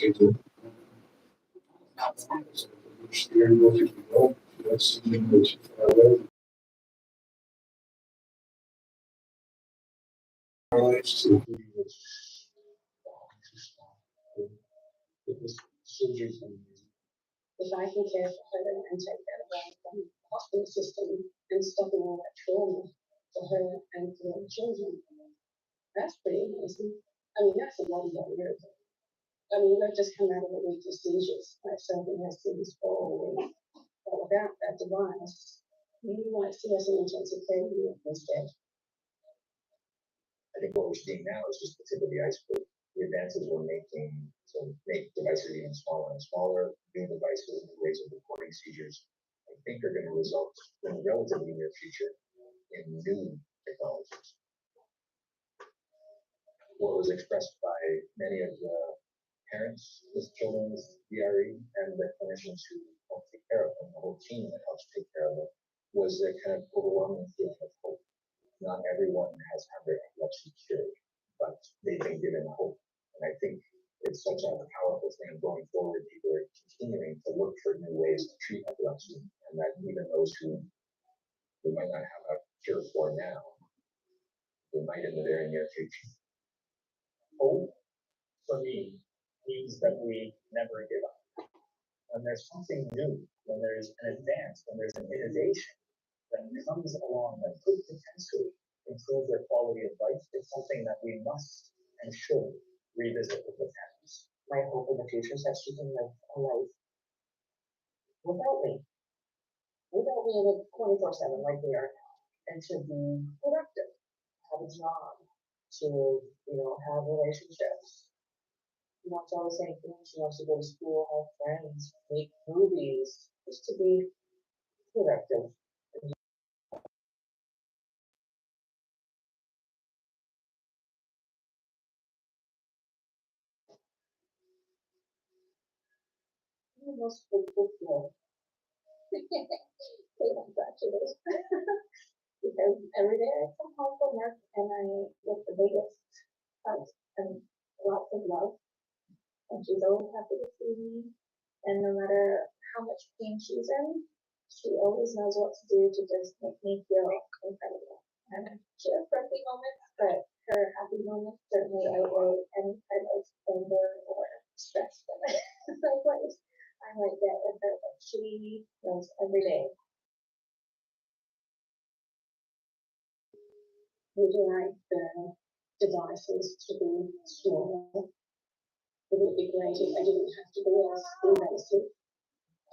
seizure. Steering wheel if you go, that's something which lives to if I can care for her and take that away from the hospital system and stopping all that trauma for her and for the children, that's pretty amazing. I mean, that's a one-day miracle. I mean, we've just come out of a week of seizures. My son has seized for a week. But without that device, you might see us in intensive care unit instead. I think what we're seeing now is just the tip of the iceberg. The advances we're making to make devices even smaller and smaller, new devices, new ways of recording seizures, I think are going to result in the relatively near future in new technologies. What was expressed by many of the parents with children with DRE and the clinicians who help take care of them, the whole team that helps take care of them, was a kind of overwhelming feeling of hope. Not everyone has had their epilepsy cured, but they've been given hope. And I think it's such a powerful thing going forward. People are continuing to look for new ways to treat epilepsy, and that even those who we might not have a cure for now, we might in the very near future. Hope, for me, means that we never give up. When there's something new, when there's an advance, when there's an innovation that comes along that could potentially improve their quality of life, it's something that we must and should revisit with the parents. My hope in the future is that she can live a life without me in it 24/7 like we are now, and to be productive, have a job, to have relationships. She wants all the same things. She wants to go to school, have friends, make movies, just to be productive. The most grateful feel. Congratulations. Because every day I come home from work and I get the biggest hug and lots of love. And she's always happy to see me. And no matter how much pain she's in, she always knows what to do to just make me feel incredible. And she has grumpy moments, but her happy moments certainly outweigh any kind of anger or stress that I might get with her. But she knows every day. Would you like the devices to be smaller? It would be great if I didn't have to do all school medicine.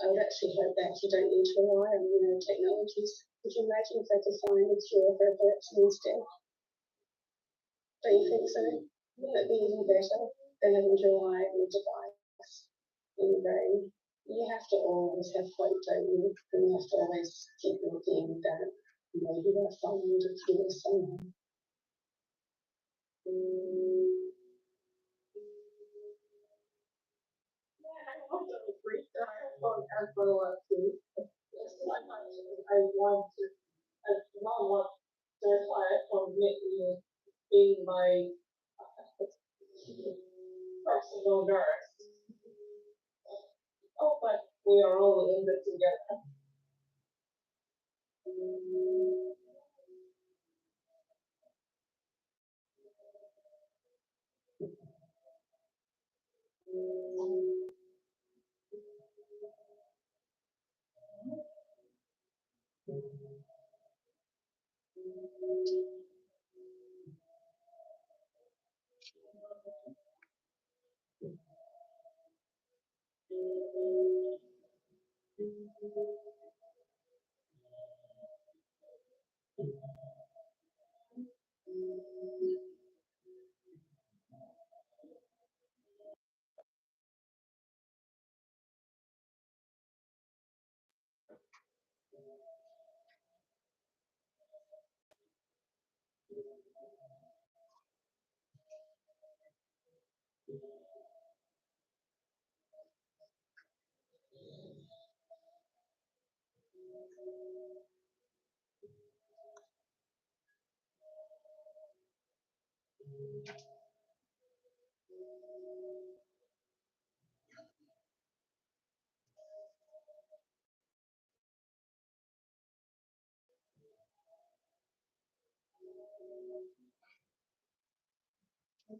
I would actually hope that you don't need to rely on technologies. Could you imagine if they could find a cure for epilepsy instead? Don't you think so? Wouldn't it be even better than having to rely on a device in your brain? You have to always have hope, don't you? And you have to always keep looking that maybe they'll find a cure somehow. I want to freestyle on epilepsy. I want to, I not want to try it from being my personal nurse. Oh, but we are all in this together.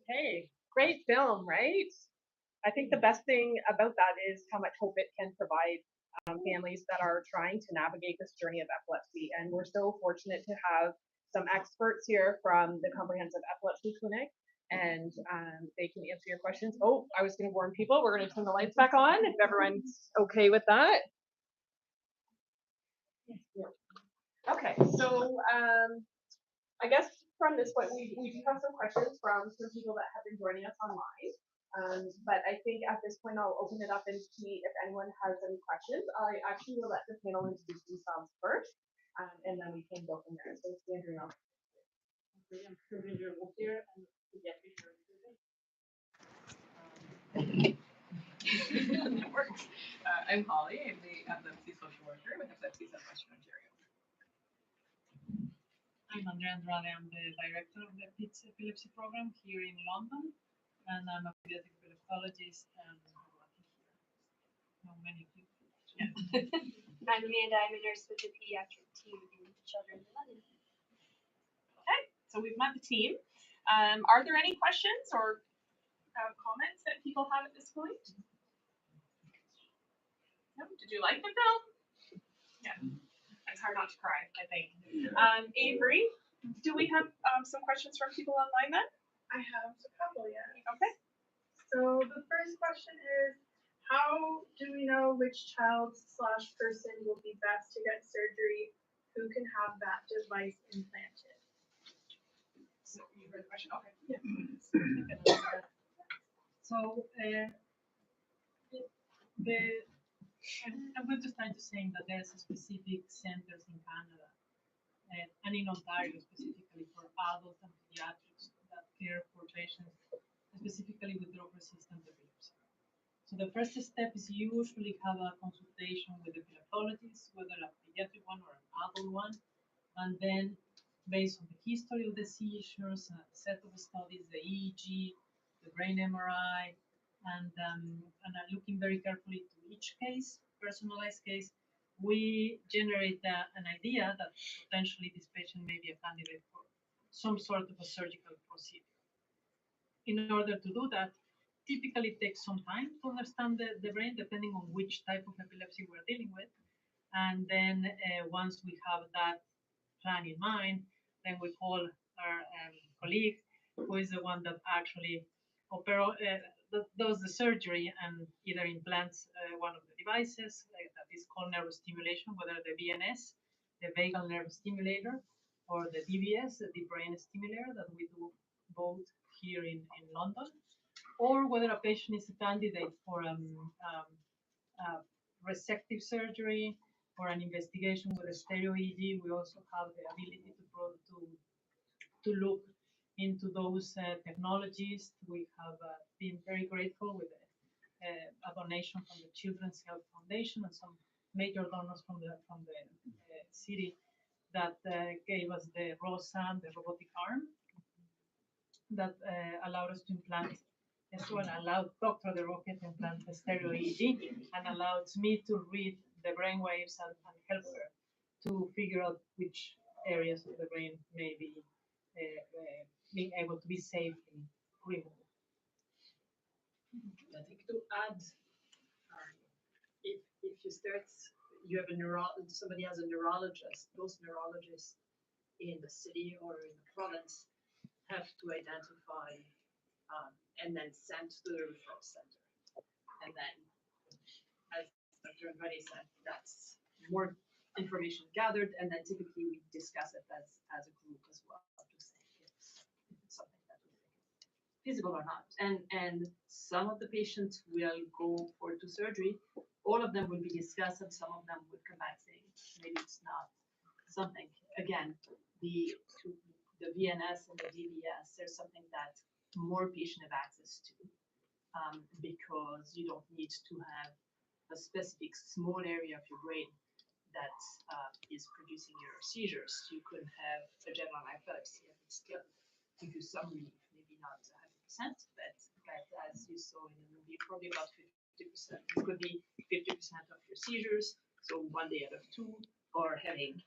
Okay, great film, right? I think the best thing about that is how much hope it can provide families that are trying to navigate this journey of epilepsy. And we're so fortunate to have some experts here from the Comprehensive Epilepsy Clinic, and they can answer your questions. Oh, I was going to warn people, we're going to turn the lights back on if everyone's okay with that. Okay, so I guess from this point, we do have some questions from some people that have been joining us online. But I think at this point, I'll open it up and see if anyone has any questions. I actually will let the panel introduce themselves first, and then we can go from there. So, Sandrine, I'm Sandrine here, and That works. I'm Holly. I'm the epilepsy social worker with Epilepsy South Western Ontario. I'm Andrea Andrade. I'm the director of the PITS epilepsy program here in London, and I'm a pediatric epileptologist and I'm working here. Know many people. Yeah. I'm Amanda. I'm a nurse with the pediatric team in Children's London. Okay, so we've met the team. Are there any questions or comments that people have at this point? No? Did you like the film? Yeah. It's hard not to cry, I think. Avery, do we have some questions from people online then? I have a couple, yeah. Okay. So the first question is, how do we know which child/person will be best to get surgery? Who can have that device implanted? So you heard the question. Okay. Yeah. So I'm going to start to saying that there's specific centers in Canada and in Ontario specifically for adults and pediatrics that care for patients specifically with drug-resistant epilepsy. So the first step is usually have a consultation with the epileptologist, whether a pediatric one or an adult one, and then based on the history of the seizures, a set of studies, the EEG, the brain MRI, and looking very carefully to each case, personalized case, we generate an idea that potentially this patient may be a candidate for some sort of a surgical procedure. In order to do that, typically it takes some time to understand the brain, depending on which type of epilepsy we're dealing with. And then once we have that plan in mind, then we call our colleague, who is the one that actually does the surgery and either implants one of the devices that is called neurostimulation, whether the VNS, the vagal nerve stimulator, or the DBS, the deep brain stimulator that we do both here in London, or whether a patient is a candidate for resective surgery or an investigation with a stereo EEG. We also have the ability to look into those technologies. We have been very grateful with a donation from the Children's Health Foundation and some major donors from the city that gave us the ROSA, the robotic arm, that allowed us to implant as well, allowed Dr. De Roque to implant the stereo EEG and allowed me to read the brain waves and help her to figure out which areas of the brain may be being able to be safely removed. I think to add, if you start, you have somebody has a neurologist, those neurologists in the city or in the province have to identify and then send to the referral center. And then, as Dr. Andrade said, that's more information gathered, and then typically we discuss it as a group as well to say if it's something that we think is feasible or not. And some of the patients will go to surgery. All of them will be discussed, and some of them would come back saying maybe it's not something. Again, the VNS and the DBS, there's something that more patient have access to because you don't need to have a specific small area of your brain that is producing your seizures. You could have a general epilepsy and still give you some relief, maybe not 100%, but as you saw in the movie, probably about 50%. It could be 50% of your seizures, so 1 day out of 2, or having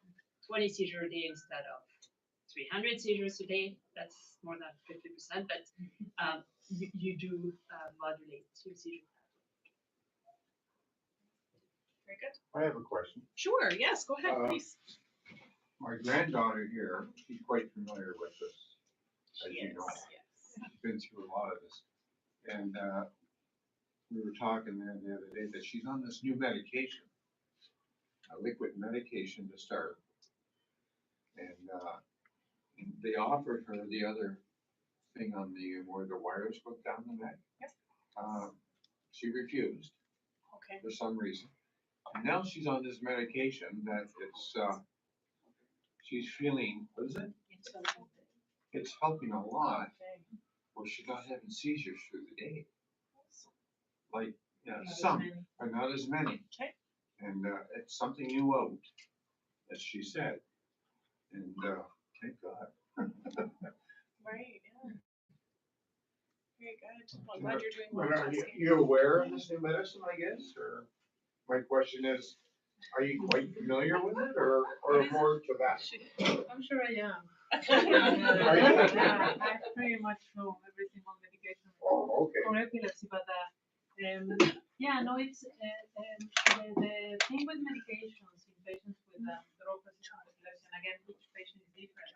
20 seizures a day instead of 300 seizures a day, that's more than 50%, but you do modulate your seizure pattern. Very good. I have a question. Sure, yes, go ahead, please. My granddaughter here, she's quite familiar with this, as you know. Yes. Been through a lot of this. And we were talking the other day that she's on this new medication, a liquid medication to start. And they offered her the other thing on the where the wires go down the neck. Yes. She refused Okay. for some reason. And now she's on this medication that it's she's feeling, what is it? It's helping a lot. Where she's not having seizures through the day. Like, yeah, some, but not as many. Okay. And it's something new out, as she said. And thank God. Right, yeah. Very good. Well, I'm glad you're doing well. Are you aware of this new medicine, I guess? Or my question is, are you quite familiar with it or more to that? I'm sure I am. Are you? I pretty much know every single medication Oh, okay. for epilepsy, but yeah, no, it's the thing with medications in patients with drug-resistant epilepsy, and again, each patient is different,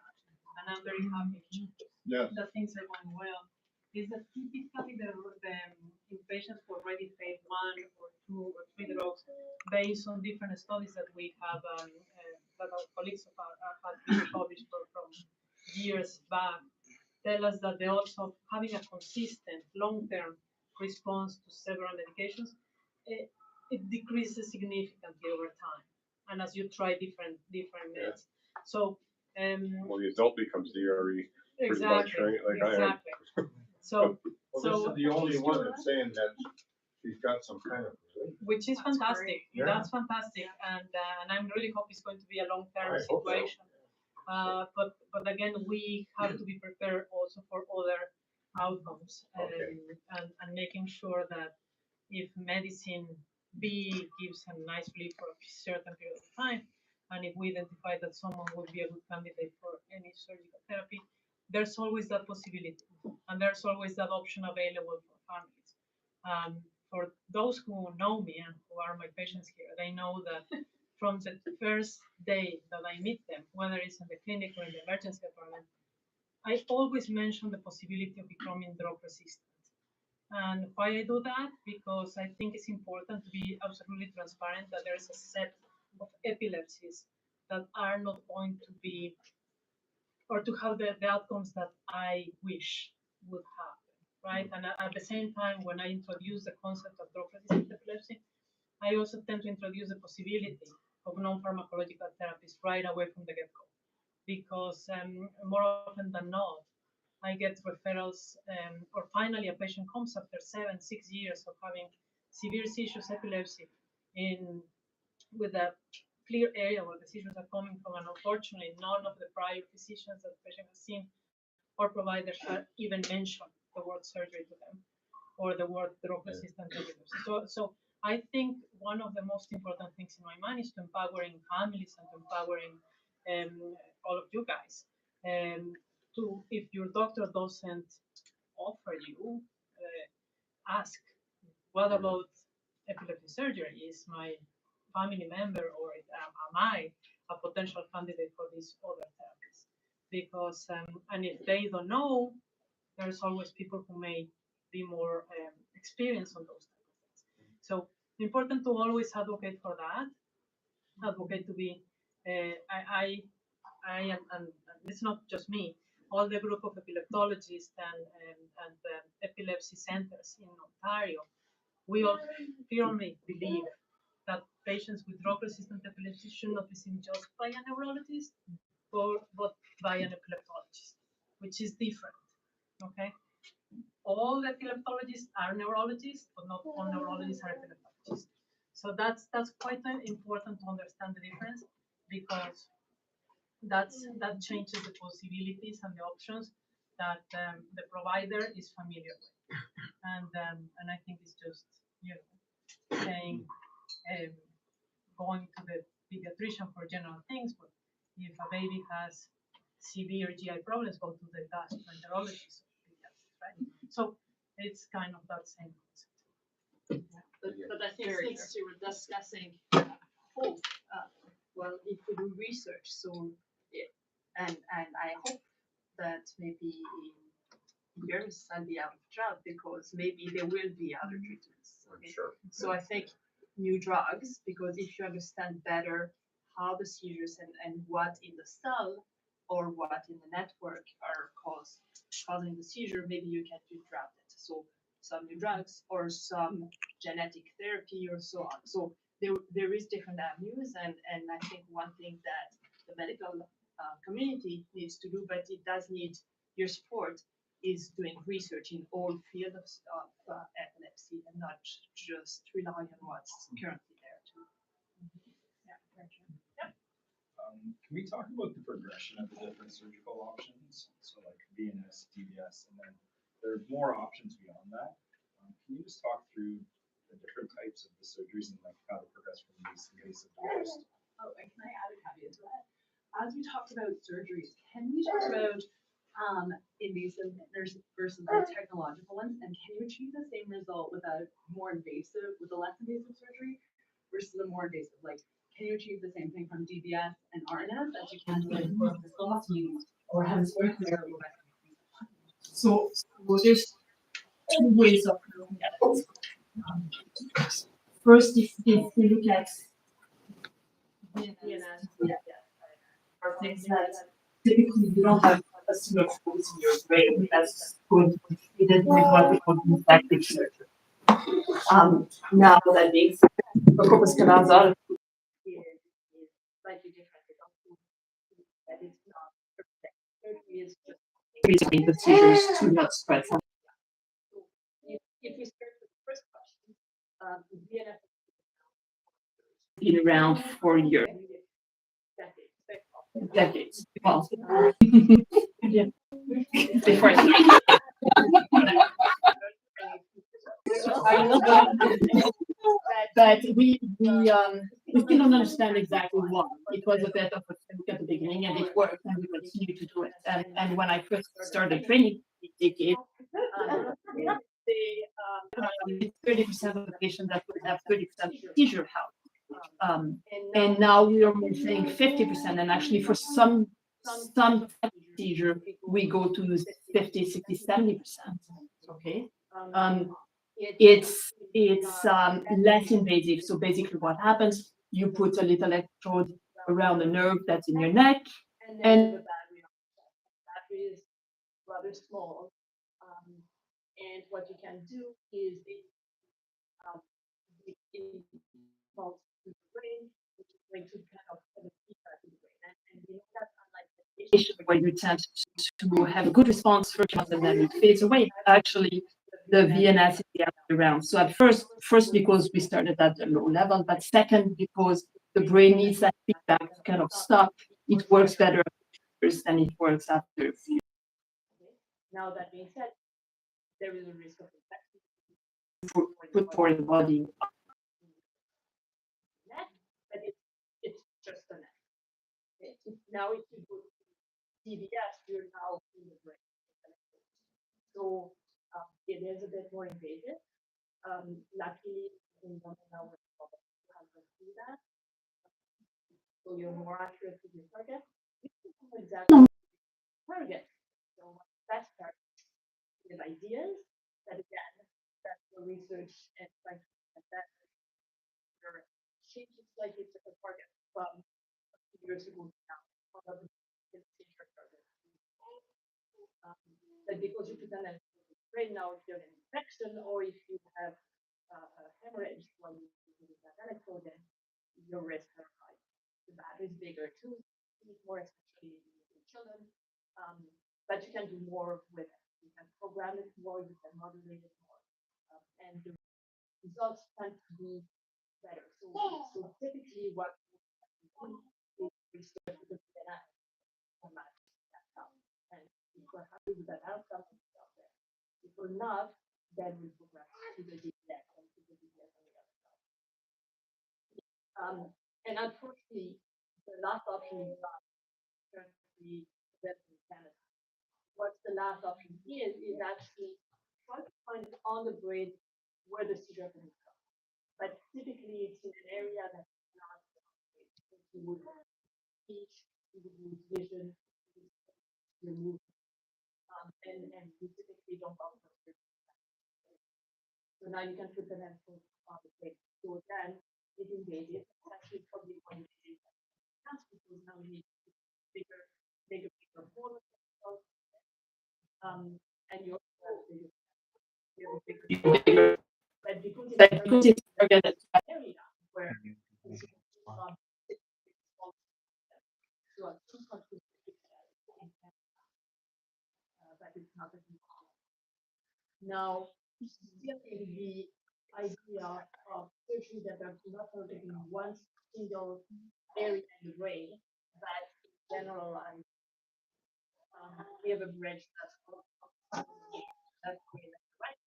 and I'm very happy that things are going well, is that typically in patients who already failed 1 or 2 or 3 drugs, based on different studies that we have, that our colleagues have been published from years back, tell us that the odds of having a consistent long-term response to several medications, it decreases significantly over time, and as you try different meds. So well, the adult becomes DRE. exactly, Much, right? Like exactly. I am. So Well, this is the only one that's saying that she's got some kind of relief. which is fantastic. Yeah. That's fantastic, and I'm really hope it's going to be a long-term I hope so. situation. But again, we have to be prepared also for other outcomes, and making sure that if medicine B gives a nice relief for a certain period of time, and if we identify that someone would be a good candidate for any surgical therapy, there's always that possibility, and there's always that option available for families. For those who know me and who are my patients here, they know that from the first day that I meet them, whether it's in the clinic or in the emergency department, I always mention the possibility of becoming drug resistant. And why I do that? Because I think it's important to be absolutely transparent that there's a set of epilepsies that are not going to be, or to have the outcomes that I wish would happen, right? And at the same time, when I introduce the concept of drug-resistant epilepsy, I also tend to introduce the possibility of non-pharmacological therapies right away from the get-go, because more often than not, I get referrals, or finally a patient comes after 7, 6 years of having severe seizures, epilepsy, with a clear area where the seizures are coming from, and unfortunately, none of the prior physicians that the patient has seen or providers have even mentioned the word surgery to them or the word drug-resistant epilepsy. So I think one of the most important things in my mind is to empowering families and empowering all of you guys. To, if your doctor doesn't offer you, ask, what about epilepsy surgery? Is my family member, or am I a potential candidate for these other therapies? Because, and if they don't know, there's always people who may be more experienced on those type of things. So important to always advocate for that, advocate to be, I am, and it's not just me, all the group of epileptologists and epilepsy centers in Ontario, we all firmly believe that patients with drug-resistant epilepsy should not be seen just by a neurologist, but by an epileptologist, which is different, okay? All epileptologists are neurologists, but not all neurologists are epileptologists. So that's quite important to understand the difference, because that changes the possibilities and the options that the provider is familiar with. And I think it's just, saying, going to the pediatrician for general things, but if a baby has severe GI problems go to the gastroenterologist, right? So it's kind of that same concept. But I think Very since you were discussing hope, well, if we do research, so, and I hope that maybe in years I'll be out of job because maybe there will be other treatments. I'm Okay? sure. So I think new drugs, because if you understand better how the seizures and what in the cell or what in the network are causing the seizure, maybe you can disrupt it. So some new drugs or some genetic therapy or so on. So there is different avenues, and I think one thing that the medical community needs to do, but it does need your support, is doing research in all fields of epilepsy and not just rely on what's currently there too. Yeah, very true. Yep. Can we talk about the progression of the different surgical options? So like VNS, DBS, and then there are more options beyond that. Can you just talk through the different types of the surgeries and like how they progress from least invasive to most? Oh, and can I add a caveat to that? As we talked about surgeries, can we talk about invasive versus the technological ones, and can you achieve the same result with a more invasive, with a less invasive surgery versus a more invasive? Like, can you achieve the same thing from DBS and RNS as you can with cystoscopies, or has it necessarily So there's two ways of looking at it. First, if we look at are things that typically you don't have a single focus in your brain that's going to be treated with what we call infective surgery. Now that being said, the corpus callosum Is slightly different. It also that it's not perfect. Surgery is just basically the seizures to not spread from if we start with the first question, VNS being around for years, decades. Well, yeah. Before but we still don't understand exactly why. It was a bit of a look at the beginning, and it worked, and we continue to do it. And when I first started training, it 30% of the patients that would have 30% seizure help. And now we are saying 50%, and actually for some seizure, we go to 50, 60, 70%. Okay. It's less invasive. So basically what happens, you put a little electrode around the nerve that's in your neck, and the battery is rather small. And what you can do is it involves the brain, which is going to kind of have a feedback in the brain. And we know that unlike medication, where you tend to have a good response for a month and then it fades away. Actually, the VNS is the other way around. So at first because we started at a low level, but second because the brain needs that feedback to kind of stop. It works better first than it works after. now that being said, there is a risk of infection. Put for the body. Net, but it's just a net. Okay? Now if you go to DBS, you're now in the brain. So it is a bit more invasive. Luckily, in one hour, you have to do that. So you're more accurate with your target. You don't know exactly target. So that's part with ideas that again, that's the research and trying to get that changes slightly to the target from a few years ago now. One of the seizure target. But because you put an brain now, if you have an infection or if you have a hemorrhage when you do that electrode, then your risks are high. The battery is bigger too, more especially in children. But you can do more with it. You can program it more, you can modulate it more. And the results tend to be better. So typically what we do is we start with the DNA and match that outcome. And if we're happy with that outcome, it's out there. If we're not, then we progress to the DBS and to the DBS on the other side. And unfortunately, the last option is not currently death in Canada. What the last option is actually try to find on the brain where the seizure can come. But typically it's in an area that's not you would speech, you would lose vision, you move, and you typically don't offer. So now you can put the lens on the brain. So again, it engages. It's actually probably one of the because now we need bigger, bigger hole. And you also have bigger, but because it's targeted to an area where but it's not a now, still in the idea of surgery that are not targeting one single area in the brain, but generalized. We have a bridge that's right.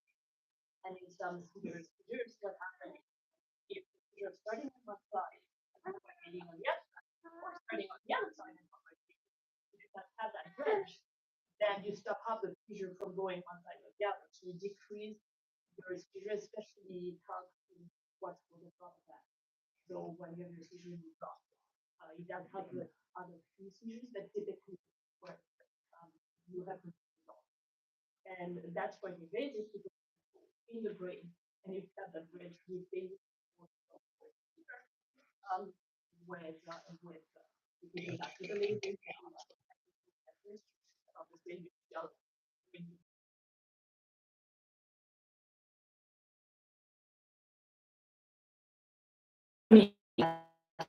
And in some seizures, what happens if you're starting on one side and waiting on the other side, or starting on the other side and you don't have that bridge, then you stop half the seizure from going one side or the other. So you decrease your seizure, especially targeting what's called the top of that. So when you have your seizure in the top, it does help with other few seizures that typically where you have to resolve. And that's why you raise it in the brain. And you've got the bridge with the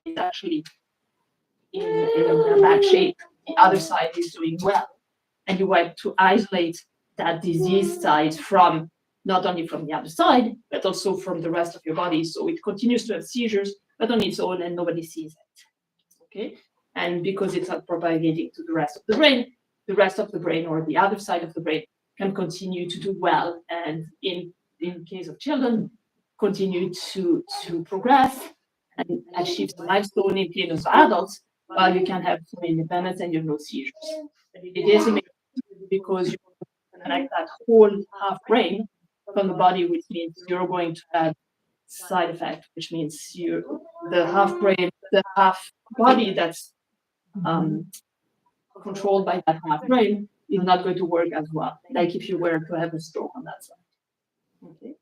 is actually in a bad shape. The other side is doing well. And you want to isolate that disease side from not only from the other side, but also from the rest of your body. So it continues to have seizures, but on its own, and nobody sees it. Okay? And because it's not propagating to the rest of the brain or the other side of the brain can continue to do well. And in case of children, continue to progress and achieve the milestone. In case of adults, well, you can have full independence and you have no seizures. It is amazing because you connect that whole half brain from the body, which means you're going to have side effect, which means the half brain, the half body that's controlled by that half brain is not going to work as well, like if you were to have a stroke on that side. Okay.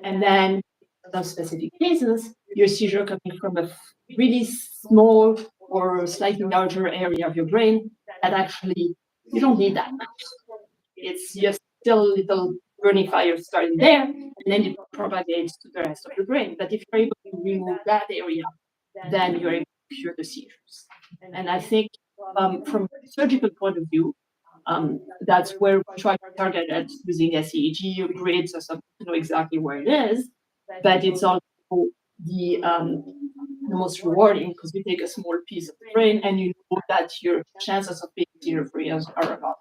And then in specific cases, your seizure coming from a really small or slightly larger area of your brain that actually you don't need that much. It's just still a little burning fire starting there, and then it propagates to the rest of the brain. But if you're able to remove that area, then you're able to cure the seizures. And I think from a surgical point of view, that's where we try to target it using SEEG or grids or something to know exactly where it is. But it's also the most rewarding because you take a small piece of the brain and you know that your chances of being seizure-free are about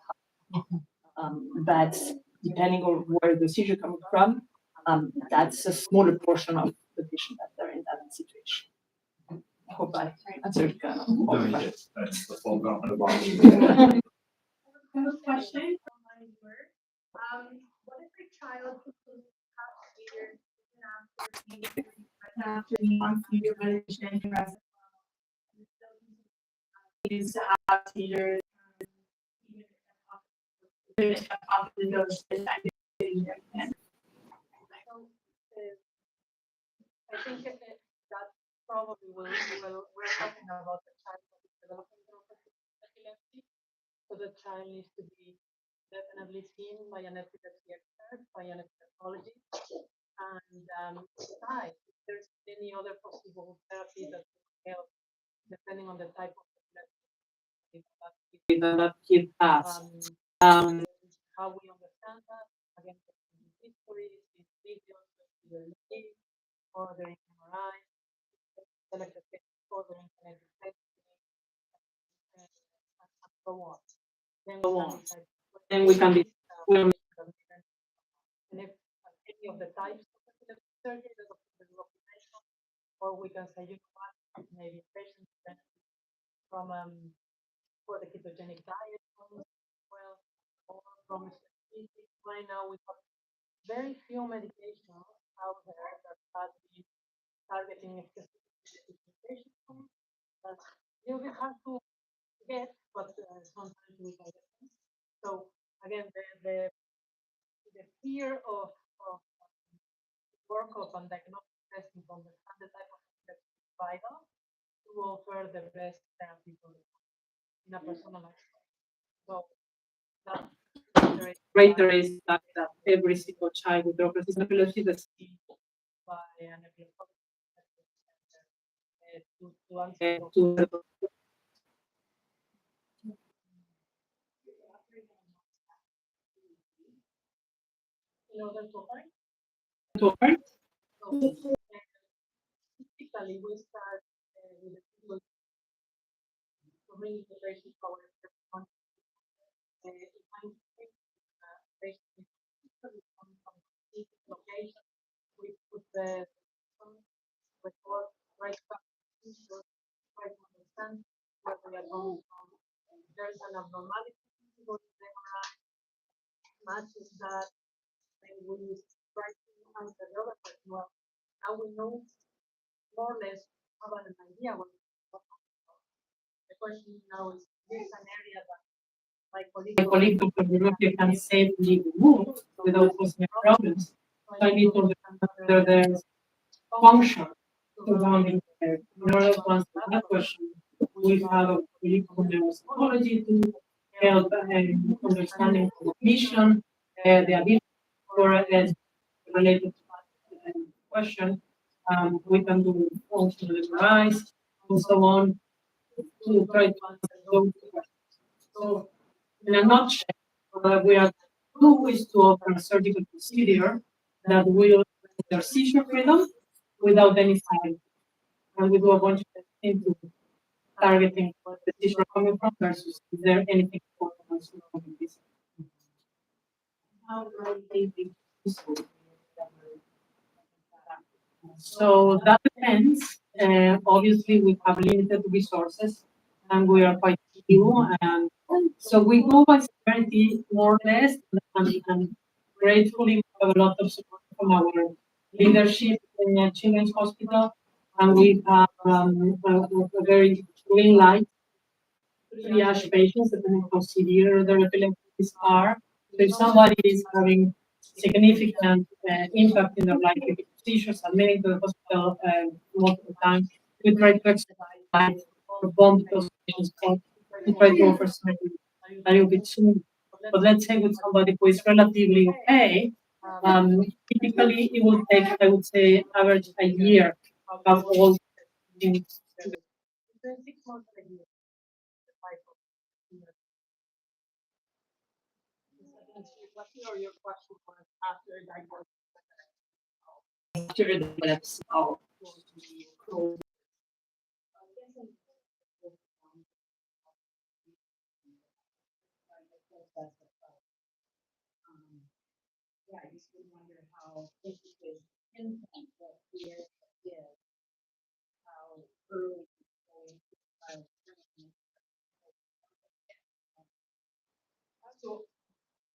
high. But depending on where the seizure comes from, that's a smaller portion of the patient that are in that situation. I hope I answered kind of all the questions. That's the full compliment. I have a question from my viewer. What if a child who has seizures after being seizure medication is to have seizures even if often those I think that probably we're talking about the child that is developing epilepsy. So the child needs to be definitely seen by an epilepsy expert, by an epileptologist. And besides, if there's any other possible therapy that could help, depending on the type of epilepsy how we understand that, again, history, videos, or the MRI, selected or the connected testing, and so on. Then we can be. And if any of the types of surgery that mentioned, or we can say, you know what, maybe patients benefit from for the ketogenic diet, well, or from specific. Right now, we have very few medications out there that have been targeting a specific patient. That's a little bit hard to get, but sometimes we can get them. So again, the fear of workup and diagnostic testing to understand the type of test is vital to offer the best therapy for in a personalized way. So that reiterates that every single child with autism epilepsy is seen by an epileptologist to answer to in order to learn. So, typically, we start with the people to bring the patient forward. If I'm patient from specific location, we put the record right back to try to understand where we are going from. There's an abnormality to the MRI matches that, and we try to answer the other question. Well, now we know more or less have an idea what the question now is this an area that my colleague Dr. Burrutia can safely remove without causing problems. So I need to understand whether there's function surrounding it. In order to answer that question, we have a colleague from neuropsychology to help understanding cognition, the ability for related question. We can do functional MRIs and so on to try to answer those questions. So, in a nutshell, we are two ways to offer a surgical procedure that will their seizure freedom without any side. And we do a bunch of things to targeting where the seizure coming from versus is there anything important from this. How might they be useful? So that depends. Obviously, we have limited resources, and we are quite few. And so we go by severity more or less, and gratefully we have a lot of support from our leadership in Children's Hospital, and we have a very green light triage patients depending on how severe their epilepsies are. So if somebody is having significant impact in their life, if seizures admitted to the hospital multiple times, we try to expedite or bump those patients out and try to offer something a little bit soon. But let's say with somebody who is relatively okay, typically it will take, I would say, average a year of all things. 6 months a year. Or your question was after diagnosis. After the epilepsy of yeah, I just would wonder how if you could pinpoint what fear is, how early going to so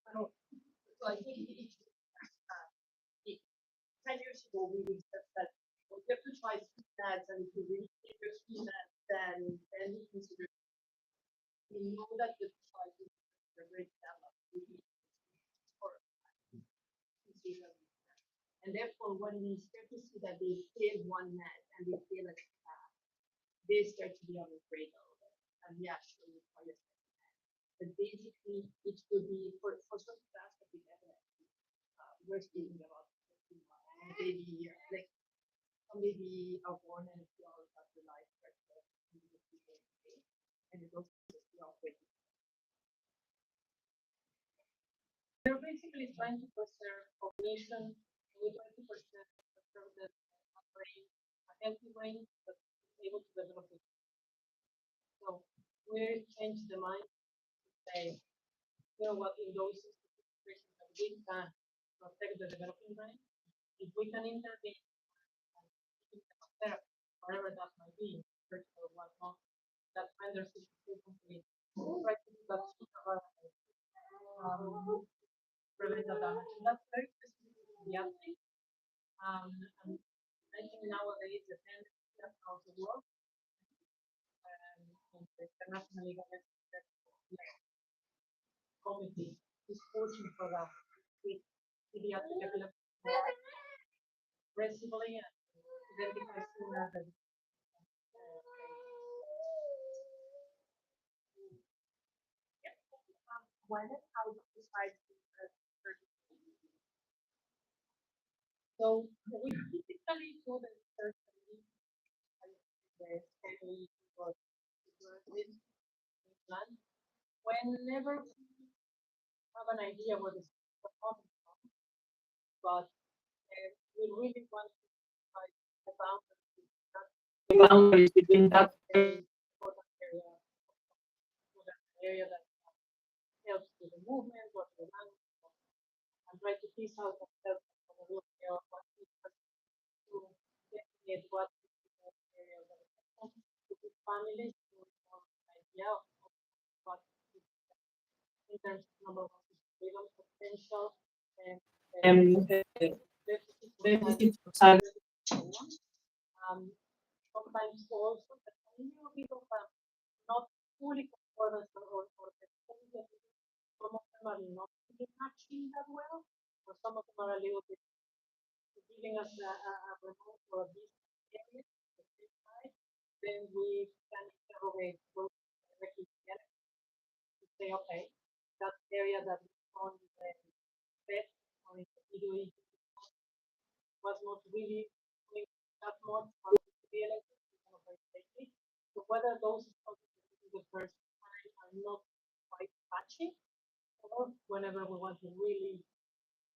I don't so I think it's 10 years ago we would have said well, you have to try that and if you really take your speed then you consider we know that the trial is a great develop and therefore when we start to see that they fail one net and they feel like they start to be on the grade level and yeah sure we try it. But basically it could be for some tasks that we definitely we're speaking about maybe like maybe a born and a few hours after life and it goes to the operating. They're basically trying to preserve cognition. We try to preserve the brain, a healthy brain that's able to develop it. So we change the mind to say, you know what, in those situations that we can protect the developing brain, if we can intervene therapy, whatever that might be, or whatnot, that renders it completely And I think nowadays the tendency of how to work internationally committee is pushing for that with pediatric epilepsy aggressively and identify sooner than When and how do you decide to so we typically do the surgery the plan whenever we have an idea what is coming from, but we really want to find the boundaries between that very important area that helps with the movement or the language and try to piece out the help from the root area of what is to get what area of the families to have an idea of what in terms of number of freedom potential and deficit sometimes also the community of not fully concordant or some of them are not really matching that well, or some of them are a little bit giving us a remote or a business area at this side, then we can interrogate both directly together to say, okay, that area that is on the bed or in the video was not really doing that much or really so whether those the first time are not quite matching or whenever we want to really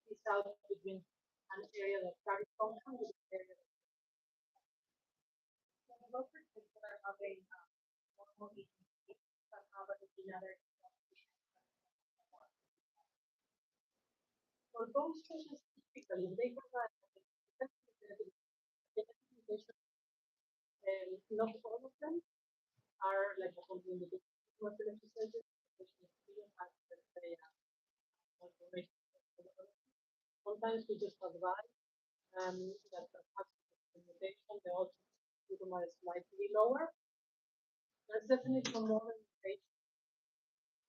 piece out between an area that carries function with an area that those particular have a normal EEG that have another for those patients typically they have a not all of them are like a whole individual surgery. Sometimes we just advise that the limitation, the autism are slightly lower. There's definitely some more limitations,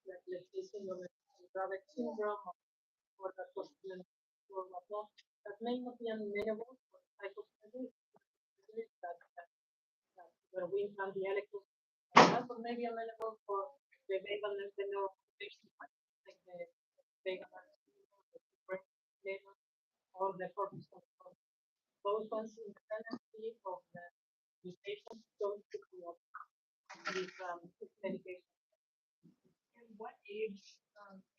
like let's say Dravet syndrome or that possible or whatnot, that may not be amenable for psychosurgery that where we implant the electrode, but maybe amenable for the vagal neuroprotection, like the vagal or the corpus of those ones independently of the mutations don't pick you up with medication. And what age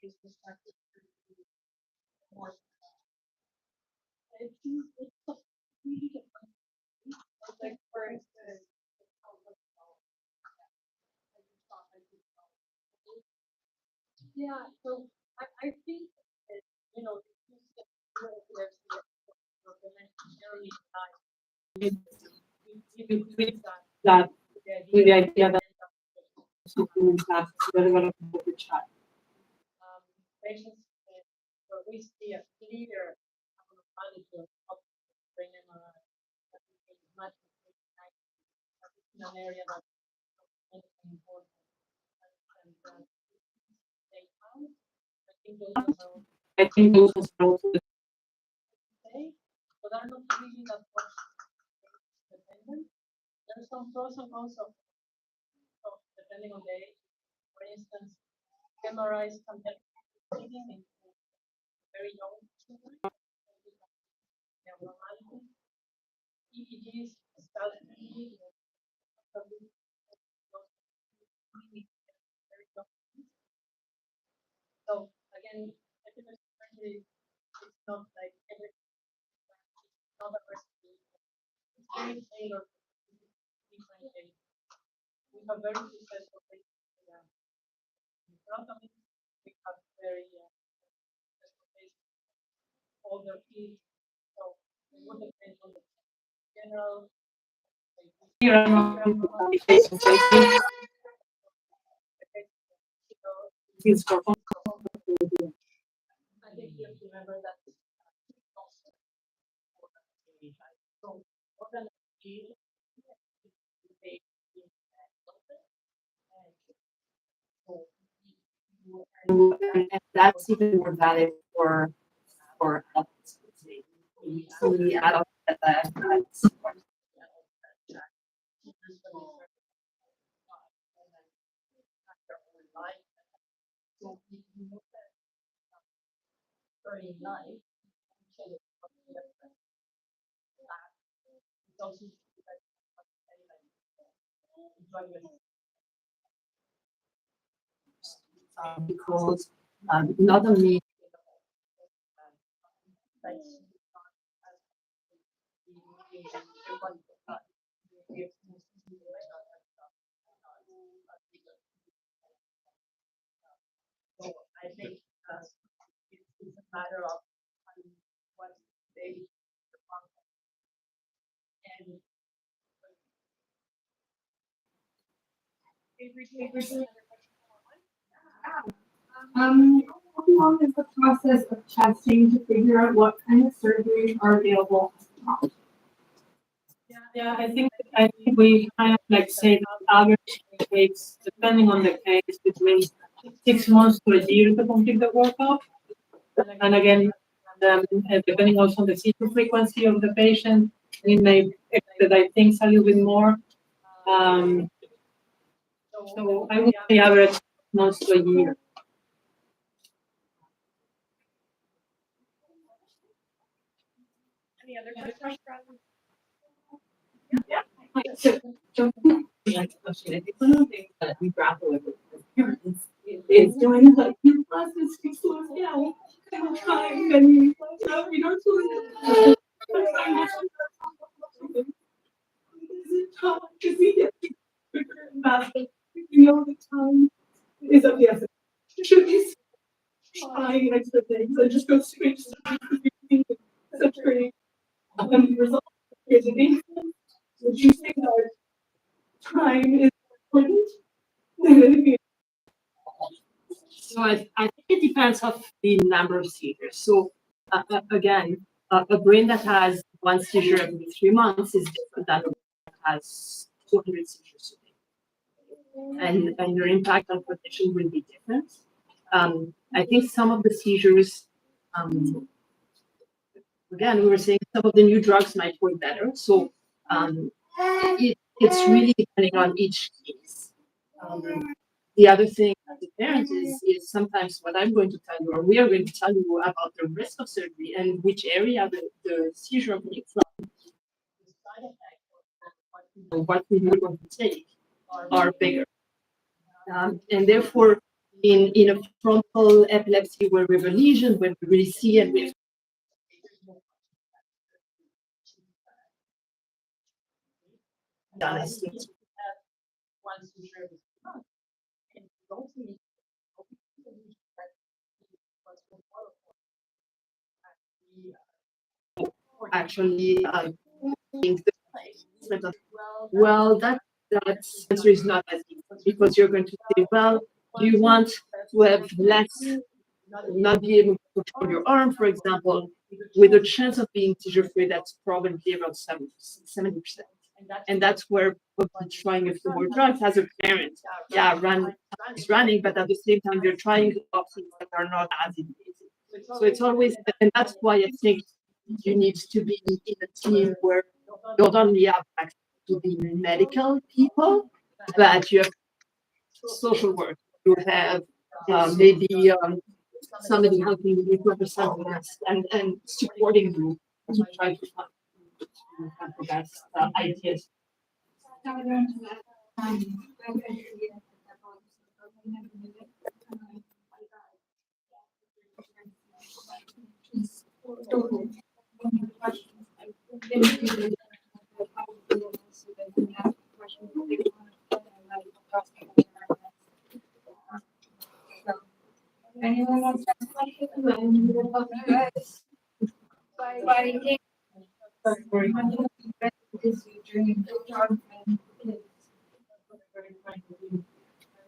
is the practice more? It's really different. Like for instance, yeah, so I think that, you know, that with the idea that something is not development of the child. Patients where we see a clear magnitude of brain MRI that is much in an area that is important and they found. I think those are also say, but are not really that much dependent. There's some pros and cons of depending on the age. For instance, MRIs can help treating in very young children. EEGs start so again, epilepsy it's not like every not a recipe. It's very tailored to different ages. We have very successful patients in front of me. We have very successful patients older kids. So it would depend on the general. I think you have to remember that And that's even more valid for adults. We see adults that because not only How long is the process of testing to figure out what kind of surgeries are available? Yeah, I think we kind of like say that average takes, depending on the case, between 6 months to a year to complete the workup. And again, depending also on the seizure frequency of the patient, we may expedite things a little bit more. So I would say average 6 months to a year. Any other questions? So, like, I think one of the things that we grapple with as parents is doing like your classes speaks to us now. I'm trying and we don't really is it tough because we get bigger and faster. You know the time is of the essence. Should be trying extra things and just go straight to such great results. Here's an infant. Would you say that time is important? So I think it depends of the number of seizures. So again, a brain that has one seizure every 3 months is different than a brain that has 200 seizures a day. And your impact on cognition will be different. I think some of the seizures, again, we were saying some of the new drugs might work better. So it's really depending on each case. The other thing as a parent is sometimes what I'm going to tell you, or we are going to tell you about the risk of surgery and which area the seizure coming from, the side effects of what we are going to take are bigger. And therefore, in a frontal epilepsy where we have a lesion, when we really see and we have done one seizure every 3 months, and don't see actually think the placement of, well, that answer is not as easy because you're going to say, well, do you want to have less, not be able to control your arm, for example, with a chance of being seizure free, that's probably around 70%. And that's where trying a few more drugs as a parent, is running, but at the same time, you're trying options that are not as invasive. So it's always, and that's why I think you need to be in a team where you not only have access to the medical people, but you have social work. You have maybe somebody helping you with represent and supporting you as you try to find the best ideas. Anyone wants to ask questions? And we'll help you guys.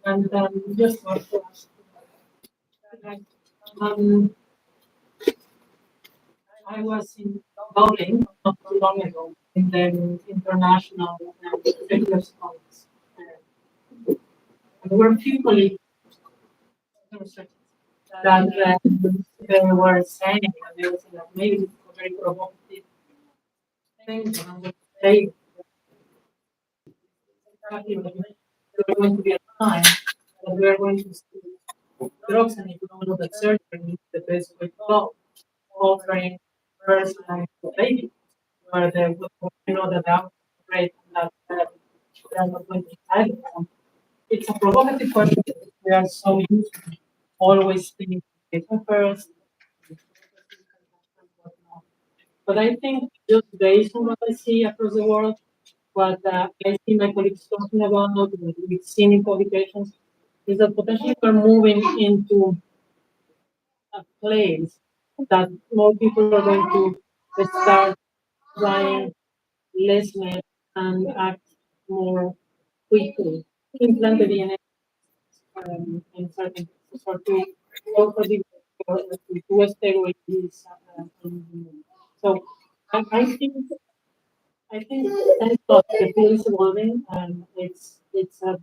And just one last. I was in bowling not too long ago, in the international regular schools. There were people that they were saying that they were saying that maybe it's a very provocative thing, and I would say exactly what there's going to be a time that we are going to see drugs, and if you don't know that surgery is the best way to go, offering first time to baby, where they would know that they are great and that they are not going to die. It's a provocative question. We are so used to always thinking patient first. But I think just based on what I see across the world, what I see my colleagues talking about, what we've seen in publications, is that potentially we're moving into a place that more people are going to start trying less med and act more quickly. Implant the DNA in certain cases, or to also to do a steroid use. So I think thank God the field is evolving, and it's a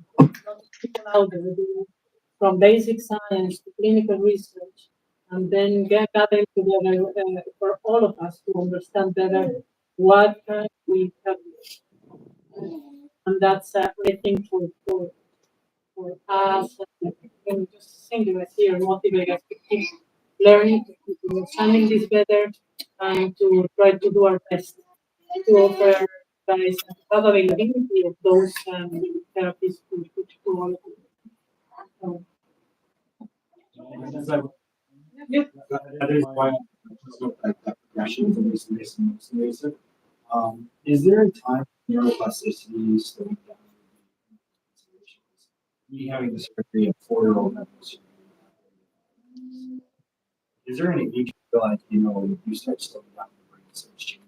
out there from basic science to clinical research, and then gathering together for all of us to understand better what can we have. And that's I think for us, and just singular here, motivate us to keep learning, to keep understanding this better, and to try to do our best to offer guys have availability of those therapies to all of you. So, That is why progression from this invasive. Is there a time neuroplasticity slowing down? Me having the surgery at 4-year-old, is there an age you feel like, you start slowing down, the brain starts changing?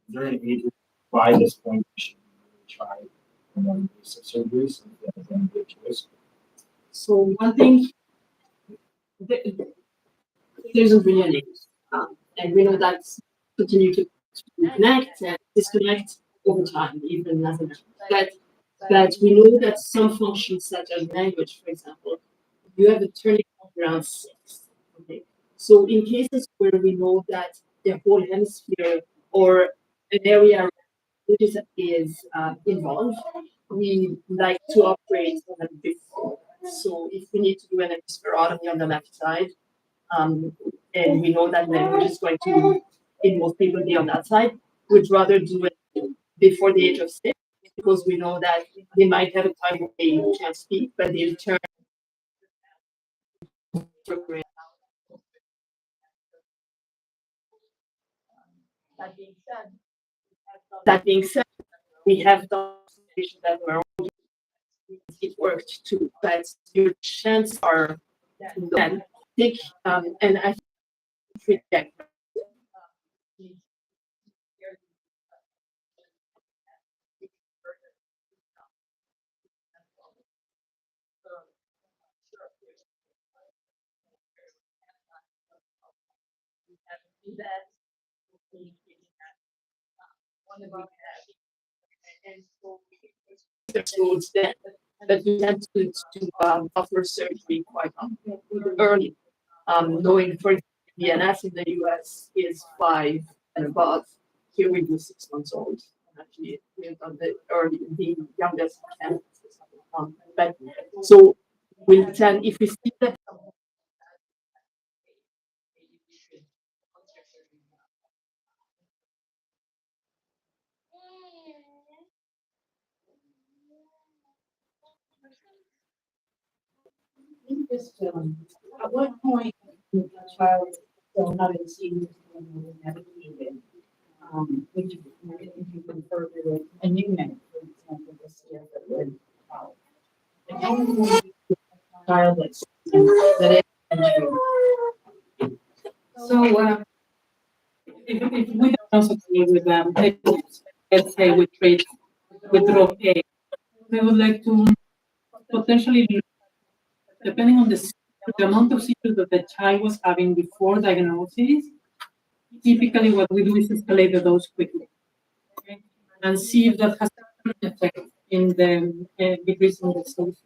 Is there an age by this point you should really try more invasive surgeries? So one thing, there's a really and we know that continue to connect and disconnect over time, even as a that we know that some functions such as language, for example, you have a turning point around 6. Okay, so in cases where we know that the whole hemisphere or an area is involved, we like to operate on it before. So if we need to do an epispirotomy on the left side, um, and we know that language is going to, in most people, be on that side, we'd rather do it before the age of 6 because we know that they might have a time where they can't speak, but they'll turn. That being said, we have done that were it worked too, but your chances are then thick, and I think that towards that, but we tend to offer surgery quite early. Knowing, for example, the NS in the US is 5 and above. Here we do 6 months old. And actually, we've done the youngest can. But so we'll tend, if we see that. just, at what point would a child still having seizures when they were medicated? Which if you confer with a new med, for example, this year that would help. And how many child that's that is so if we don't also deal with let's say with traits with drop A, we would like to potentially, depending on the amount of seizures that the child was having before diagnosis, typically what we do is escalate the dose quickly, okay, and see if that has an effect in the decreasing the seizures.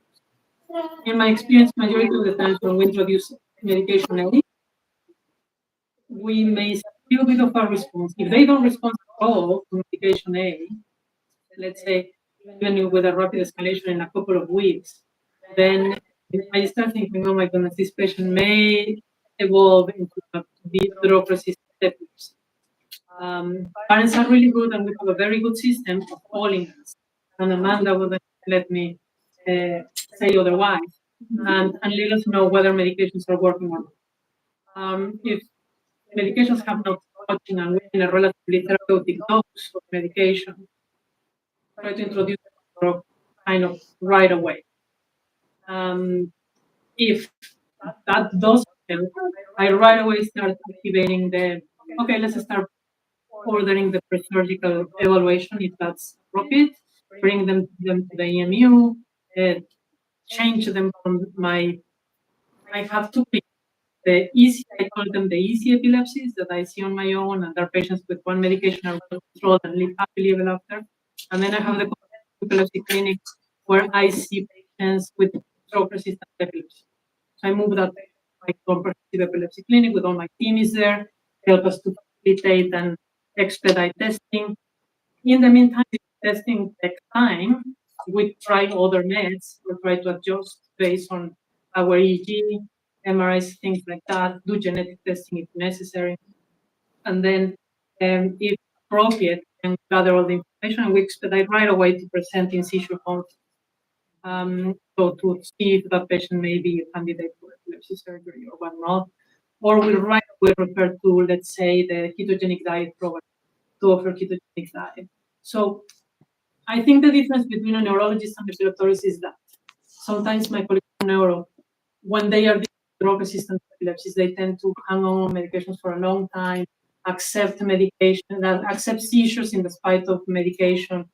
In my experience, majority of the times when we introduce medication A, we may see a little bit of a response. If they don't respond at all to medication A, let's say even with a rapid escalation in a couple of weeks, then I start thinking, oh my goodness, this patient may evolve into a drug-resistant epilepsy. Parents are really good, and we have a very good system of calling us. And Amanda would let me say otherwise, and let us know whether medications are working or not. If medications have not working and we're in a relatively therapeutic dose of medication, try to introduce the drug kind of right away. If that does help, I right away start activating the, okay, let's start ordering the pre-surgical evaluation if that's appropriate, bring them to the EMU, change them from I have two the easy, I call them the easy epilepsies that I see on my own, and they're patients with one medication are well controlled and live happily ever after. And then I have the epilepsy clinic where I see patients with drug-resistant epilepsy. So I move that patient to my comprehensive epilepsy clinic with all my team is there, help us to facilitate and expedite testing. In the meantime, if testing takes time, we try other meds or try to adjust based on our EEG, MRIs, things like that, do genetic testing if necessary. And then, if appropriate, and gather all the information, and we expedite right away to present in seizure conference. So to see if that patient may be a candidate for epilepsy surgery or whatnot, or we'll right away refer to, let's say, the ketogenic diet program to offer ketogenic diet. So I think the difference between a neurologist and epileptologist is that sometimes my colleagues in neuro, when they are drug-resistant epilepsies, they tend to hang on medications for a long time, accept medication, accept seizures in the spite of medication,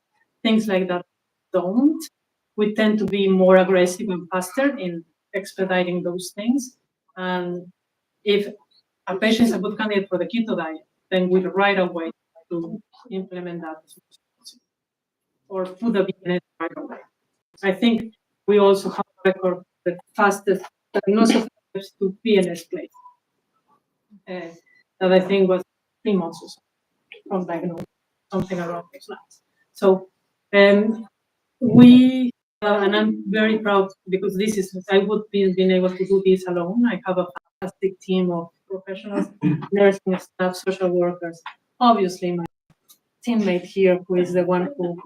things like that. Don't. We tend to be more aggressive and faster in expediting those things. And if a patient is a good candidate for the keto diet, then we right away to implement that or put the BNS right away. I think we also have a record the fastest diagnosis to BNS place. That I think was 3 months or so from diagnosis, something around those lines. So we, and I'm very proud because this is, I would be been able to do this alone. I have a fantastic team of professionals, nursing staff, social workers, obviously my teammate here who is the one who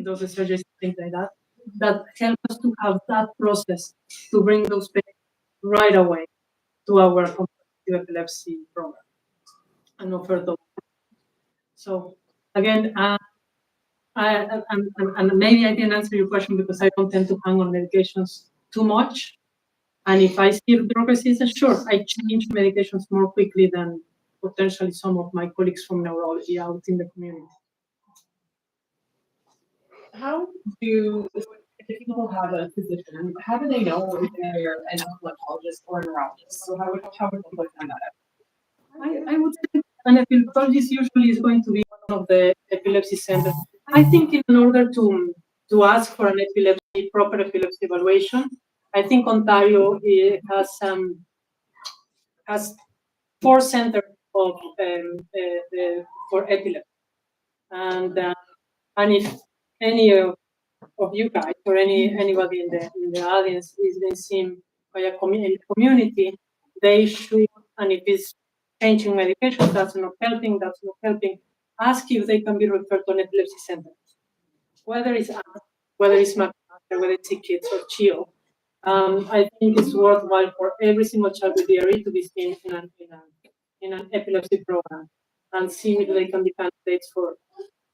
does the surgeries, things like that, that help us to have that process to bring those patients right away to our competitive epilepsy program and offer those. So again, and maybe I didn't answer your question because I don't tend to hang on medications too much. And if I see drug resistance, sure, I change medications more quickly than potentially some of my colleagues from neurology out in the community. How do people have a physician? How do they know if they're an epileptologist or a neurologist? So how would people find that out? I would say an epileptologist usually is going to be one of the epilepsy centers. I think in order to ask for an proper epilepsy evaluation, I think Ontario has 4 centers of for epilepsy, and if any of you guys or anybody in the audience is being seen by a community, they should, and if it's changing medication, that's not helping, ask if they can be referred to an epilepsy center. Whether it's McMaster, whether it's Kids or CHIO, I think it's worthwhile for every single child with DRE to be seen in an epilepsy program and see if they can be candidates for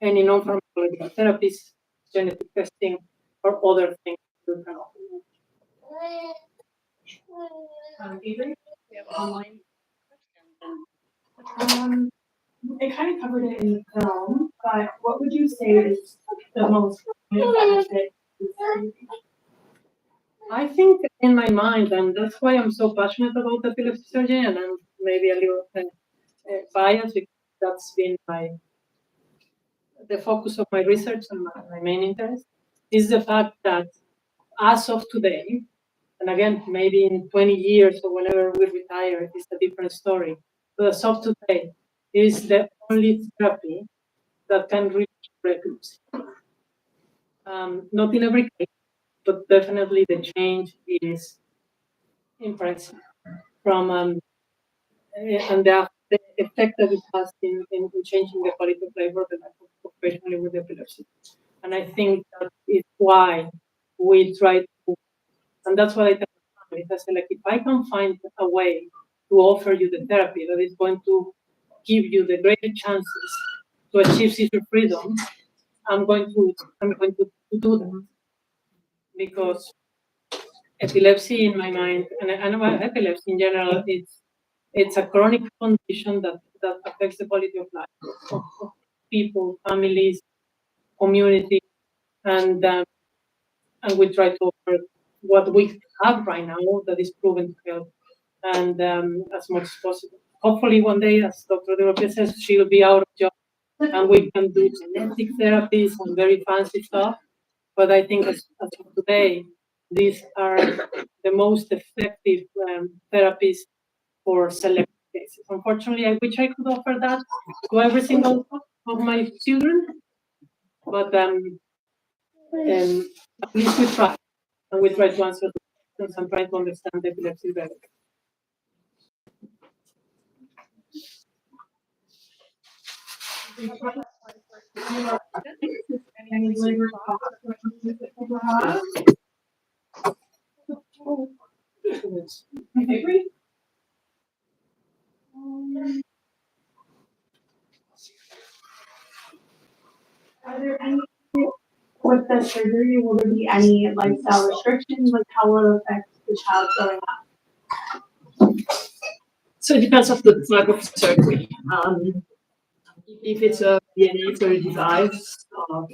any non-pharmacological therapies, genetic testing, or other things we can offer. Adrian? Online I kind of covered it in the film, but what would you say is the most benefit? I think in my mind, and that's why I'm so passionate about epilepsy surgery, and I'm maybe a little bias because that's been the focus of my research and my main interest, is the fact that as of today, and again, maybe in 20 years or whenever we retire, it's a different story. But as of today, is the only therapy that can reach epilepsy. Not in every case, but definitely the change is impressive. From and the effect that it has in changing the quality of life or the life of patients with epilepsy. And I think that is why we try to, and that's what I tell families. I say, like, if I can find a way to offer you the therapy that is going to give you the greater chances to achieve seizure freedom, I'm going to do that. Because epilepsy, in my mind, and epilepsy in general, it's a chronic condition that affects the quality of life of people, families, community, and we try to offer what we have right now that is proven to help, and as much as possible. Hopefully, one day, as Dr. De Lopez says, she will be out of job, and we can do genetic therapies and very fancy stuff. But I think as of today, these are the most effective therapies for select cases. Unfortunately, I wish I could offer that to every single of my children, but at least we try, and we try to answer the questions and try to understand the epilepsy better. Any labor thoughts or questions that people have? I agree. Are there any, with the surgery, will there be any lifestyle restrictions, like how will it affect the child growing up? So it depends on the type of surgery. If it's a DNA for a device, well,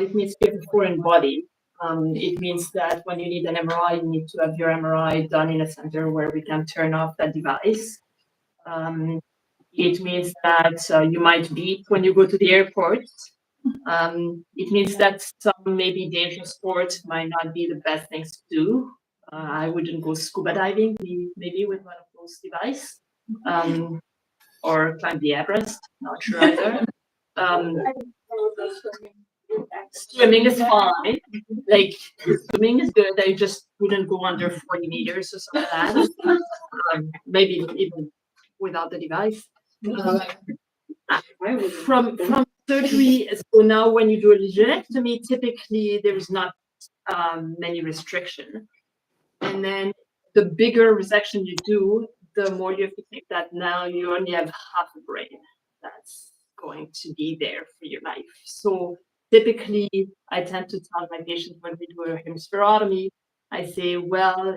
it means you have a foreign body. It means that when you need an MRI, you need to have your MRI done in a center where we can turn off that device. It means that you might beat when you go to the airport. It means that some maybe dangerous sports might not be the best things to do. I wouldn't go scuba diving, maybe with one of those devices, or climb the Everest. Not sure either. Swimming is fine. Like swimming is good. I just wouldn't go under 40 meters or something like that. Maybe even without the device. From surgery, so now when you do a lesionectomy, typically there is not many restriction, and then the bigger resection you do, the more you have to think that now you only have half a brain that's going to be there for your life. So typically, I tend to tell my patients when we do a hemispherotomy, I say, well,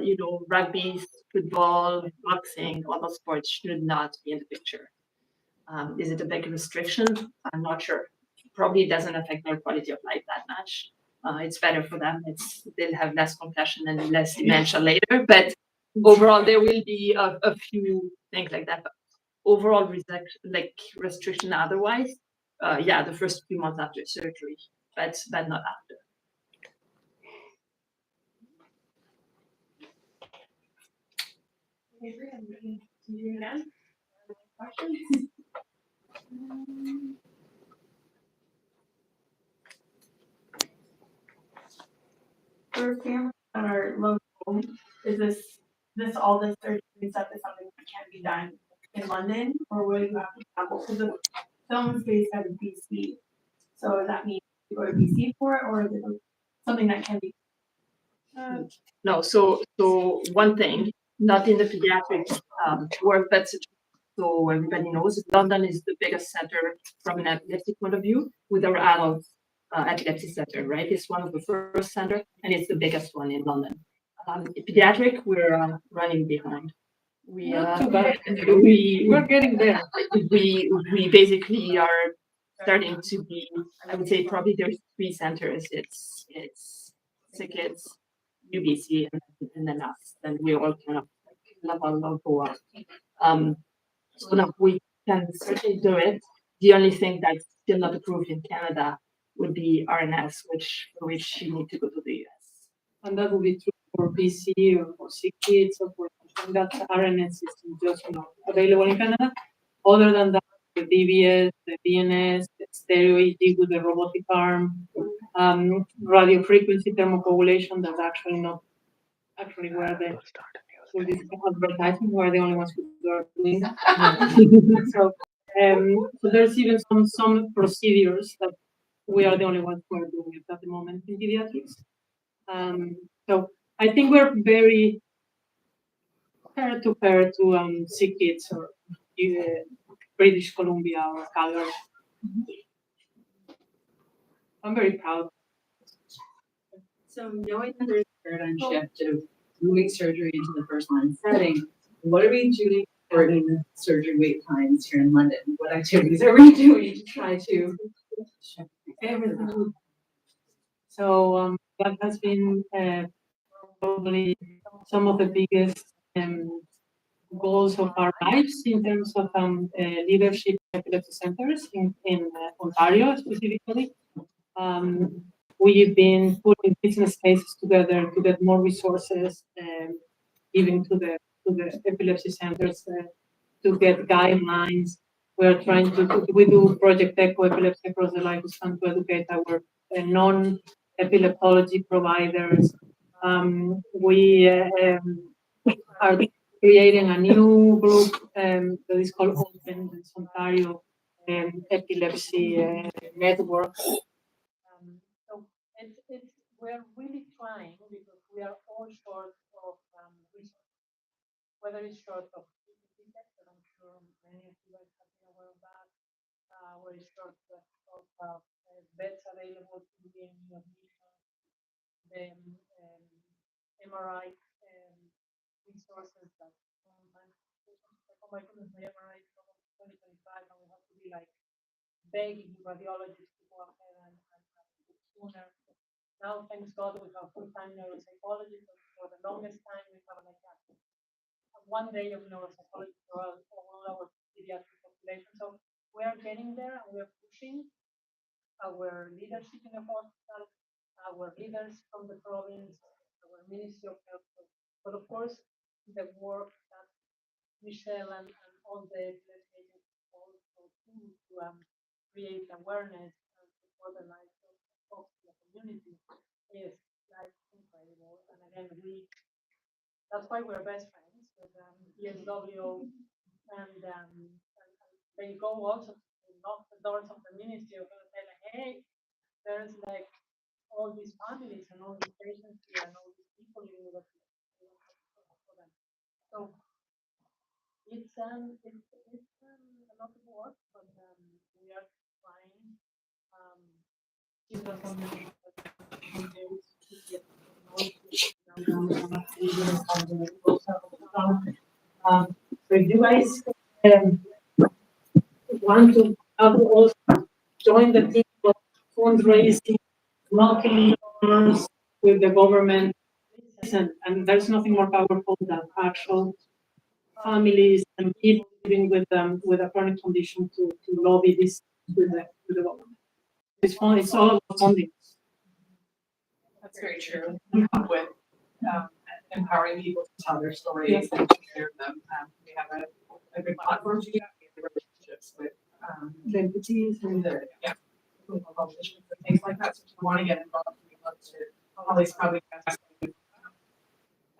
rugby, football, boxing, all those sports should not be in the picture. Is it a big restriction? I'm not sure. Probably doesn't affect their quality of life that much. It's better for them. They'll have less concussion and less dementia later. But overall, there will be a few things like that. But overall, restriction otherwise, the first few months after surgery, but not after. Questions? For families that are local, is this all this surgery stuff is something that can be done in London, or will you have to travel? Because the film is based out of BC, so does that mean you go to BC for it, or is it something that can be? No, so one thing, not in the pediatric work, but so everybody knows, London is the biggest center from an epilepsy point of view with our adult epilepsy center, right? It's one of the first center, and it's the biggest one in London. Pediatric, we're running behind. We're getting there. We basically are starting to be, I would say probably there's 3 centers. It's SickKids, UBC, and then us. And we all kind of level lower. So now we can certainly do it. The only thing that's still not approved in Canada would be RNS, for which you need to go to the US. And that will be true for PC or for sick kids or for that RNS system just not available in Canada. Other than that, the DBS, the DNS, the stereo EEG with the robotic arm, radio frequency thermocoagulation, that's actually not actually where the for this advertising, we're the only ones who are doing that. So there's even some procedures that we are the only ones who are doing it at the moment in pediatrics. So I think we're very fair to sick kids or British Columbia or Calgary. I'm very proud. So knowing that there's a paradigm shift of moving surgery into the first line setting, what are we doing for in surgery wait times here in London? What activities are we doing to try to shift everything? So that has been probably some of the biggest goals of our lives in terms of leadership in epilepsy centers in Ontario specifically. We've been putting business cases together to get more resources, even to the epilepsy centers to get guidelines. We do Project Echo Epilepsy across the lifespan to educate our non-epileptology providers. We are creating a new group that is called Open Ontario Epilepsy Network. So we're really trying because we are all short of resources. Whether it's short of architects, and I'm sure many of you guys have been aware of that, where it's short of beds available to be in your the MRI resources that sometimes, oh my goodness, my MRI is from 2025 and we have to be like begging radiologists to go ahead and sooner. Now, thanks God, we have full-time neuropsychologists. For the longest time, we have like one day of neuropsychology for all our pediatric population. So we are getting there and we are pushing our leadership in the hospital, our leaders from the province, our Ministry of Health. But of course, the work that Michelle and all the agencies also do to create awareness and support the lives of the community is like incredible. And again, that's why we're best friends with ESWO and they go also to knock the doors of the ministry of health and say like, hey, there's like all these families and all these patients here and all these people living with us. So it's a lot of work, but we are trying. So if you guys want to also join the team of fundraising, locally with the government, and there's nothing more powerful than actual families and people living with a chronic condition to lobby this with the government. It's fun. It's all about funding. That's very true. With empowering people to tell their stories and to share them. We have a good platform to do that. We have relationships with the entities and politicians and things like that. So if you want to get involved, we'd love to always probably ask you.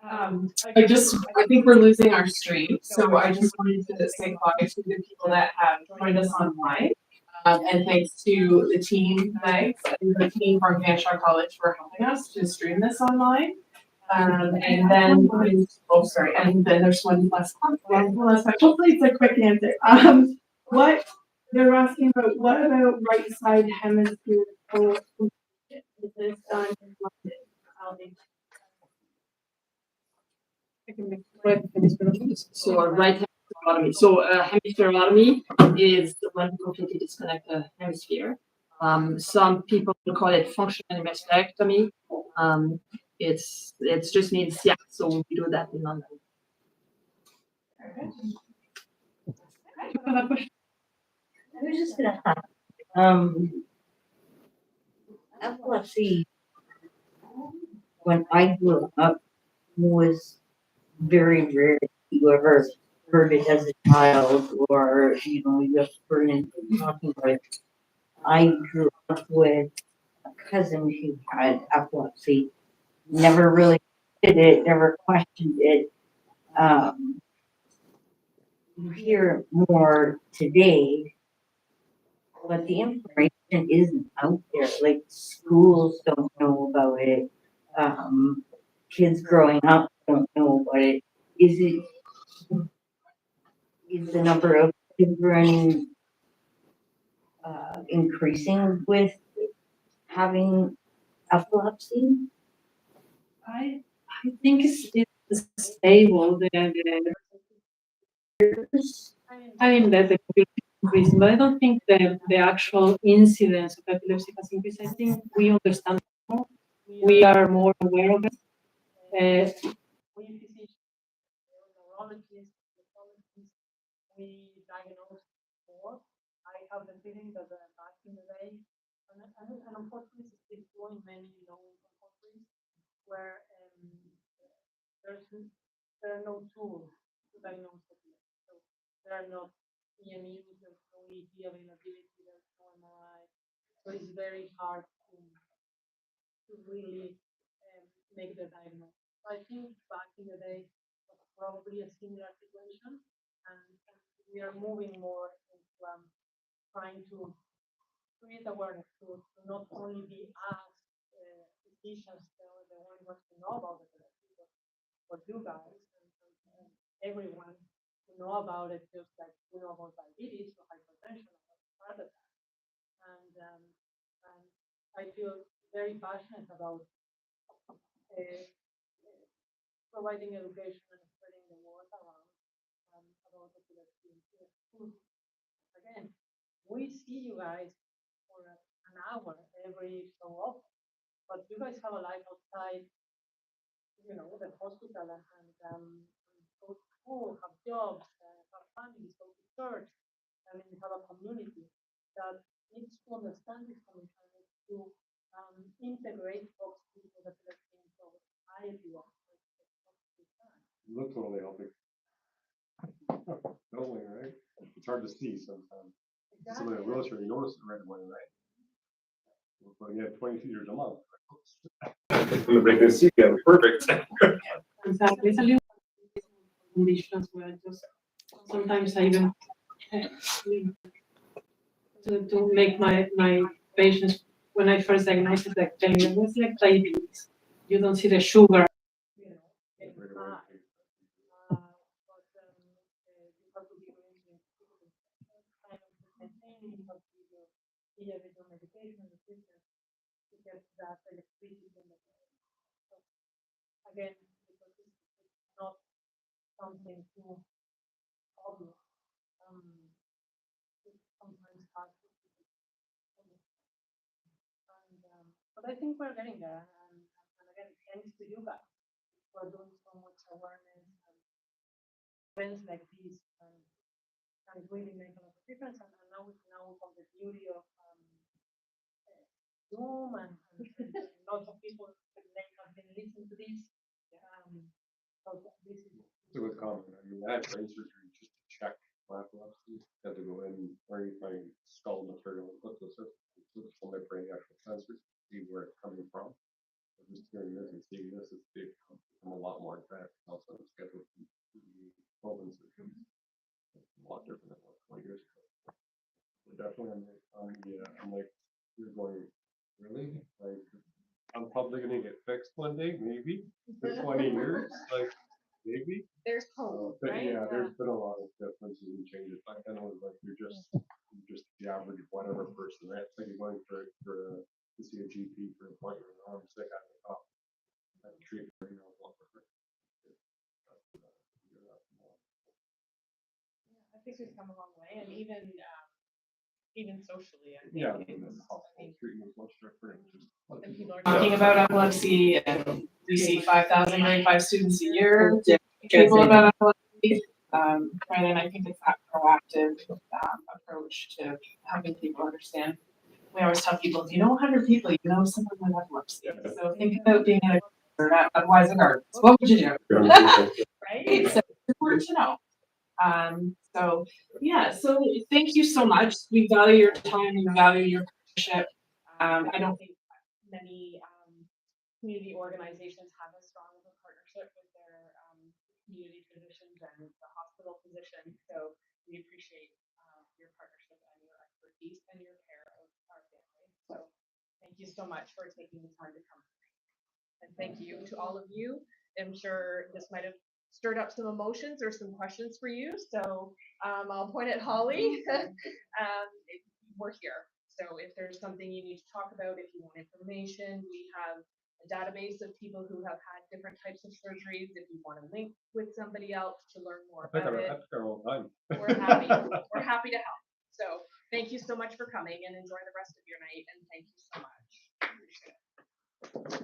I think we're losing our stream. So I just wanted to say goodbye to the people that have joined us online. And thanks to the team, thanks, and the team from Hampshire College for helping us to stream this online. And then, and then there's one last question. Hopefully it's a quick answer. What they're asking about, what about right side hemisphere? Is this done in London? So right hemispherotomy. So hemispherotomy is when we completely disconnect the hemisphere. Some people call it functional mastectomy. It's just means so we do that in London. Another question? I was just gonna ask, epilepsy, when I grew up, was very rare. You ever heard it as a child, or you just heard it talking about it. I grew up with a cousin who had epilepsy. Never really did it, never questioned it. You hear more today, but the information isn't out there. Like schools don't know about it. Kids growing up don't know about it. Is the number of children increasing with having epilepsy? I think it's stable. I mean that the population increasing, but I don't think the actual incidence of epilepsy has increased. I think we understand more. We are more aware of it. We physicians, neurologists, pathologists, we diagnose more. I have the feeling that back in the day, and unfortunately, it's still true in many low-income countries where there are no tools to diagnose epilepsy. So there are not EMUs, there's no EEG availability, there's no MRI. So it's very hard to really make the diagnosis. So I think back in the day was probably a similar situation, and we are moving more into trying to create awareness to not only be us physicians, the ones who know about it, but for you guys and everyone to know about it, just like you know about diabetes or hypertension or heart attack. And I feel very passionate about providing education and spreading the word around about epilepsy in schools. Again, we see you guys for an hour every so often, but you guys have a life outside, the hospital and go to school, have jobs, have families, go to church. I mean, have a community that needs to understand this condition, needs to integrate folks into the epilepsy into society. You look totally healthy. Totally, right? It's hard to see sometimes. Exactly. Somebody in a wheelchair, you notice it right away, right? But you have 20 seizures a month. They can see you, perfect. Exactly. It's a little conditions where just sometimes I even to make my patients when I first diagnosed it like it was like diabetes. You don't see the sugar. Getting high. But you have to be really kind of maintaining, you have to be your medication, the treatment to get that electricity in the brain. So again, because it's not something too obvious. It's sometimes hard to but I think we're getting there, and again, thanks to you guys for doing so much awareness and events like this, and really make a lot of difference. And now we have the beauty of Zoom and lots of people may have been listening to this. So this is it's a good comment. I mean, I had brain surgery just to check my epilepsy. Had to go in, bring my skull material, and put this on my brain actual sensors to see where it's coming from. So just hearing this and seeing this, it's become a lot more advanced. Also, I'm scheduled to be open surgery. It's a lot different than 20 years ago. But definitely, I'm like, you're going, really? Like, I'm probably gonna get fixed one day, maybe. For 20 years, like maybe. There's hope, But right? yeah, there's been a lot of differences and changes. Back then, it was like you're just the average whatever person, right? It's like you're going to see a GP for an appointment. Oh, I'm sick, I have a cough. I treat for I think we've come a long way, and even socially, I think treatment is much different. and people are Talking about epilepsy, and we see 5,095 students a year. People about epilepsy. Right, and I think it's that proactive approach to helping people understand. We always tell people, if you know 100 people, you know someone with epilepsy. So think about being in a or not, otherwise a garden. What would you do? Right? So it's important to know. So yeah, so thank you so much. We value your time, we value your partnership. I don't think many community organizations have as strong of a partnership with their community physicians and the hospital physicians. So we appreciate your partnership and your expertise and your care of our family. So thank you so much for taking the time to come. And thank you to all of you. I'm sure this might have stirred up some emotions or some questions for you. So I'll point at Holly. We're here. So if there's something you need to talk about, if you want information, we have a database of people who have had different types of surgeries. If you want to link with somebody else to learn more about it, we're happy to help. So thank you so much for coming and enjoy the rest of your night. And thank you so much. Appreciate it.